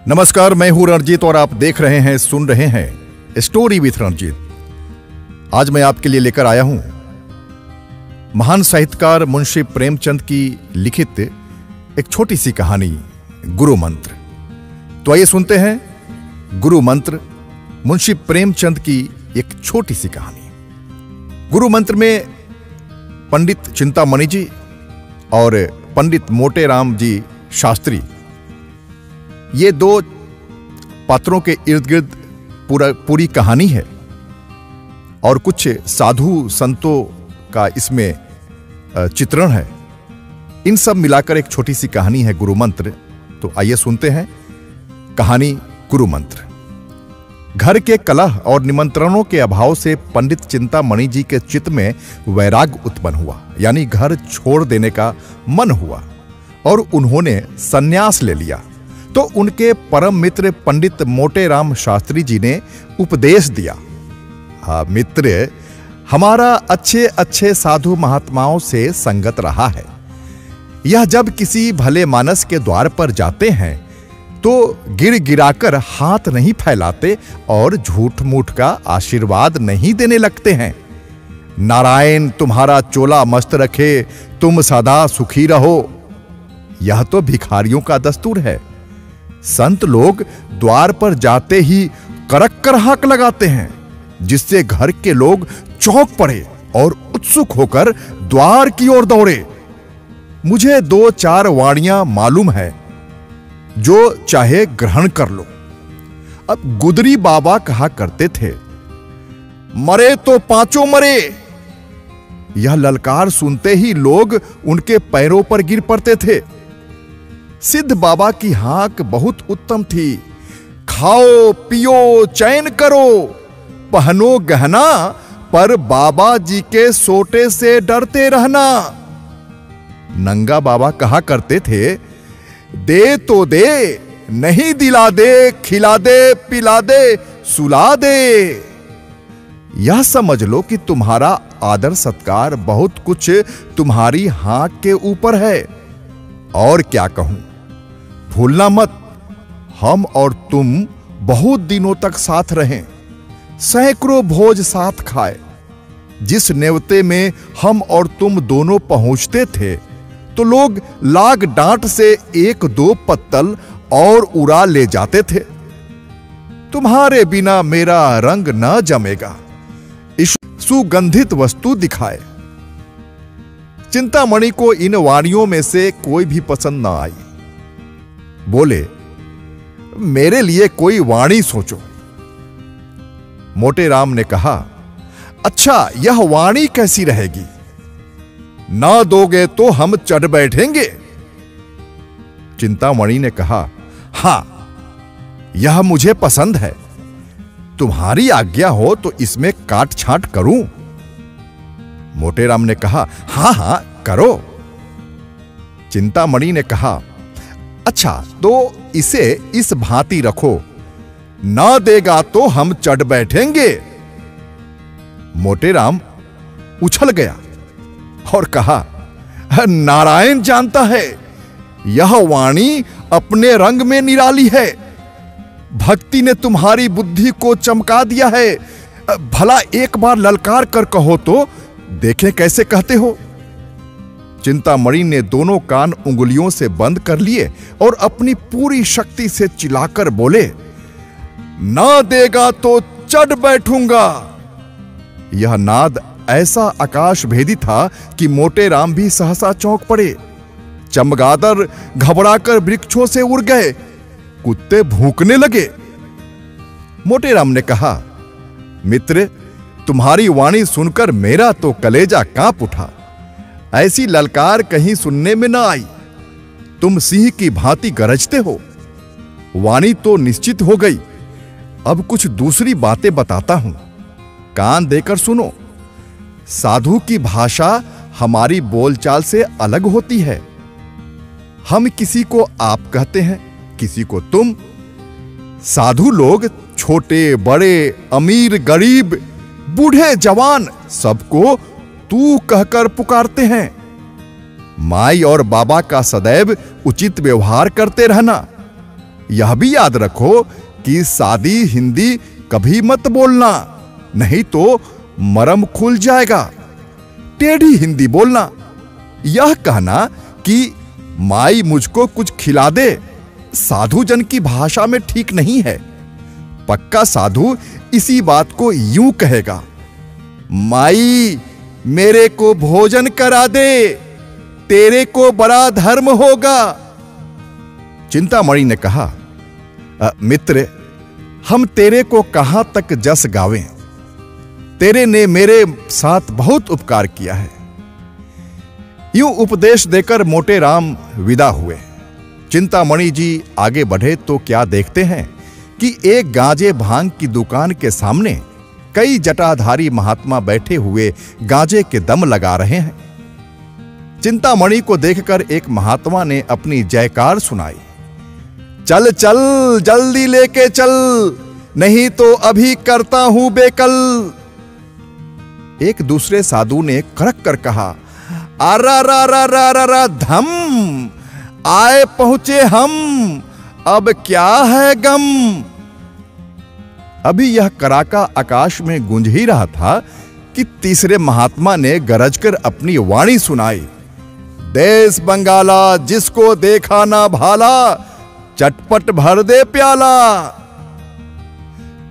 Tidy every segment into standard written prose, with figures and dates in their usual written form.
नमस्कार, मैं हूं रणजीत और आप देख रहे हैं, सुन रहे हैं स्टोरी विथ रणजीत। आज मैं आपके लिए लेकर आया हूं महान साहित्यकार मुंशी प्रेमचंद की लिखित एक छोटी सी कहानी, गुरु मंत्र। तो आइए सुनते हैं गुरु मंत्र, मुंशी प्रेमचंद की एक छोटी सी कहानी। गुरु मंत्र में पंडित चिंतामणि जी और पंडित मोटेराम जी शास्त्री, ये दो पात्रों के इर्द गिर्द पूरी कहानी है और कुछ साधु संतों का इसमें चित्रण है। इन सब मिलाकर एक छोटी सी कहानी है गुरु मंत्र। तो आइए सुनते हैं कहानी गुरु मंत्र। घर के कलह और निमंत्रणों के अभाव से पंडित चिंतामणि जी के चित्त में वैराग्य उत्पन्न हुआ, यानी घर छोड़ देने का मन हुआ और उन्होंने संन्यास ले लिया। तो उनके परम मित्र पंडित मोटेराम शास्त्री जी ने उपदेश दिया, हाँ मित्र, हमारा अच्छे अच्छे साधु महात्माओं से संगत रहा है। यह जब किसी भले मानस के द्वार पर जाते हैं तो गिर गिराकर हाथ नहीं फैलाते और झूठ मूठ का आशीर्वाद नहीं देने लगते हैं। नारायण तुम्हारा चोला मस्त रखे, तुम सदा सुखी रहो, यह तो भिखारियों का दस्तूर है। संत लोग द्वार पर जाते ही करक कर हाक लगाते हैं, जिससे घर के लोग चौंक पड़े और उत्सुक होकर द्वार की ओर दौड़े। मुझे दो चार वाणियां मालूम है, जो चाहे ग्रहण कर लो। अब गुदरी बाबा कहा करते थे, मरे तो पांचों मरे। यह ललकार सुनते ही लोग उनके पैरों पर गिर पड़ते थे। सिद्ध बाबा की हाक बहुत उत्तम थी, खाओ पियो चैन करो, पहनो गहना, पर बाबा जी के सोटे से डरते रहना। नंगा बाबा कहा करते थे, दे तो दे, नहीं दिला दे, खिला दे, पिला दे, सुला दे। यह समझ लो कि तुम्हारा आदर सत्कार बहुत कुछ तुम्हारी हाक के ऊपर है। और क्या कहूं, भूलना मत, हम और तुम बहुत दिनों तक साथ रहें, सैकड़ों भोज साथ खाए। जिस नेवते में हम और तुम दोनों पहुंचते थे तो लोग लाग डांट से एक दो पत्तल और उड़ा ले जाते थे। तुम्हारे बिना मेरा रंग न जमेगा, इस सुगंधित वस्तु दिखाए। चिंतामणि को इन वाणियों में से कोई भी पसंद न आई। बोले, मेरे लिए कोई वाणी सोचो। मोटेराम ने कहा, अच्छा यह वाणी कैसी रहेगी? ना दोगे तो हम चढ़ बैठेंगे। चिंतामणि ने कहा, हां यह मुझे पसंद है, तुम्हारी आज्ञा हो तो इसमें काट छांट करूं। मोटेराम ने कहा, हां हां करो। चिंतामणि ने कहा, अच्छा तो इसे इस भांति रखो, ना देगा तो हम चढ़ बैठेंगे। मोटेराम उछल गया और कहा, नारायण जानता है, यह वाणी अपने रंग में निराली है। भक्ति ने तुम्हारी बुद्धि को चमका दिया है। भला एक बार ललकार कर कहो तो देखें कैसे कहते हो। चिंतामणि ने दोनों कान उंगलियों से बंद कर लिए और अपनी पूरी शक्ति से चिल्लाकर बोले, ना देगा तो चढ़ बैठूंगा। यह नाद ऐसा आकाश भेदी था कि मोटेराम भी सहसा चौंक पड़े। चमगादड़ घबराकर वृक्षों से उड़ गए, कुत्ते भूंकने लगे। मोटेराम ने कहा, मित्र, तुम्हारी वाणी सुनकर मेरा तो कलेजा कांप उठा। ऐसी ललकार कहीं सुनने में ना आई। तुम सिंह की भांति गरजते हो। वाणी तो निश्चित हो गई, अब कुछ दूसरी बातें बताता हूं, कान देकर सुनो। साधु की भाषा हमारी बोलचाल से अलग होती है। हम किसी को आप कहते हैं, किसी को तुम। साधु लोग छोटे बड़े, अमीर गरीब, बूढ़े जवान सबको तू कहकर पुकारते हैं। माई और बाबा का सदैव उचित व्यवहार करते रहना। यह भी याद रखो कि सादी हिंदी कभी मत बोलना, नहीं तो मरम खुल जाएगा। टेढ़ी हिंदी बोलना, यह कहना कि माई मुझको कुछ खिला दे, साधु जन की भाषा में ठीक नहीं है। पक्का साधु इसी बात को यूं कहेगा, माई मेरे को भोजन करा दे, तेरे को बड़ा धर्म होगा। चिंतामणि ने कहा, मित्र, हम तेरे को कहां तक जस गावें, तेरे ने मेरे साथ बहुत उपकार किया है। यूं उपदेश देकर मोटे राम विदा हुए। चिंतामणि जी आगे बढ़े तो क्या देखते हैं कि एक गांजे भांग की दुकान के सामने कई जटाधारी महात्मा बैठे हुए गांजे के दम लगा रहे हैं। चिंतामणि को देखकर एक महात्मा ने अपनी जयकार सुनाई, चल चल जल्दी लेके चल, नहीं तो अभी करता हूं बेकल। एक दूसरे साधु ने कड़क कर कहा, अरा रा रा रा रा रा धम, आए पहुंचे हम, अब क्या है गम। अभी यह कराका आकाश में गूंज ही रहा था कि तीसरे महात्मा ने गरजकर अपनी वाणी सुनाई, देश बंगाला जिसको देखा ना भाला, चटपट भर दे प्याला।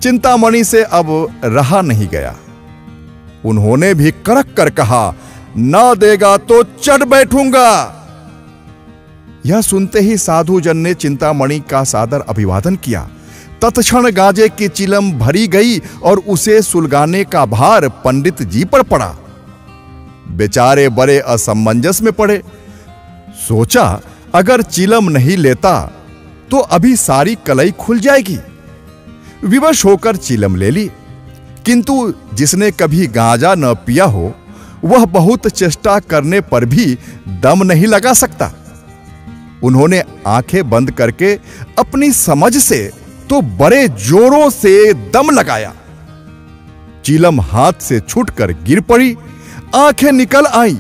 चिंतामणि से अब रहा नहीं गया। उन्होंने भी कड़क कर कहा, ना देगा तो चढ़ बैठूंगा। यह सुनते ही साधु जन ने चिंतामणि का सादर अभिवादन किया। तत्क्षण गांजे की चिलम भरी गई और उसे सुलगाने का भार पंडित जी पर पड़ा। बेचारे बड़े असमंजस में पड़े। सोचा अगर चिलम नहीं लेता तो अभी सारी कलई खुल जाएगी। विवश होकर चिलम ले ली, किंतु जिसने कभी गांजा न पिया हो वह बहुत चेष्टा करने पर भी दम नहीं लगा सकता। उन्होंने आंखें बंद करके अपनी समझ से तो बड़े जोरों से दम लगाया। चिलम हाथ से छूटकर गिर पड़ी, आंखें निकल आई,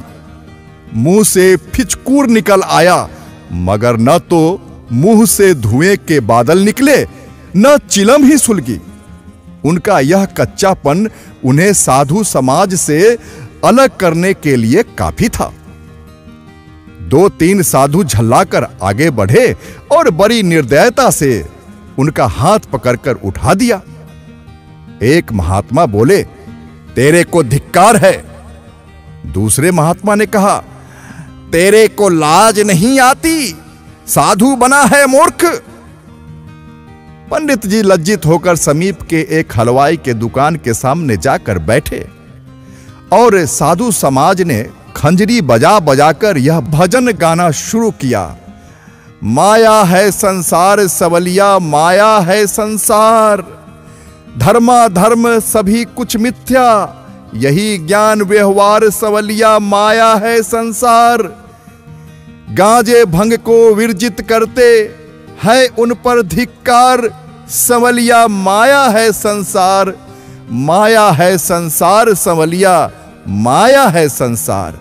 मुंह से फिचकूर निकल आया, मगर न तो मुंह से धुएं के बादल निकले न चिलम ही सुलगी। उनका यह कच्चापन उन्हें साधु समाज से अलग करने के लिए काफी था। 2-3 साधु झल्लाकर आगे बढ़े और बड़ी निर्दयता से उनका हाथ पकड़कर उठा दिया। एक महात्मा बोले, तेरे को धिक्कार है। दूसरे महात्मा ने कहा, तेरे को लाज नहीं आती, साधु बना है मूर्ख। पंडित जी लज्जित होकर समीप के एक हलवाई के दुकान के सामने जाकर बैठे और साधु समाज ने खंजरी बजा बजाकर यह भजन गाना शुरू किया, माया है संसार सवलिया, माया है संसार, धर्मा धर्म सभी कुछ मिथ्या, यही ज्ञान व्यवहार सवलिया, माया है संसार। गांजे भंग को विरजित करते है उन पर धिक्कार, सवलिया माया है संसार, माया है संसार सवलिया, माया है संसार।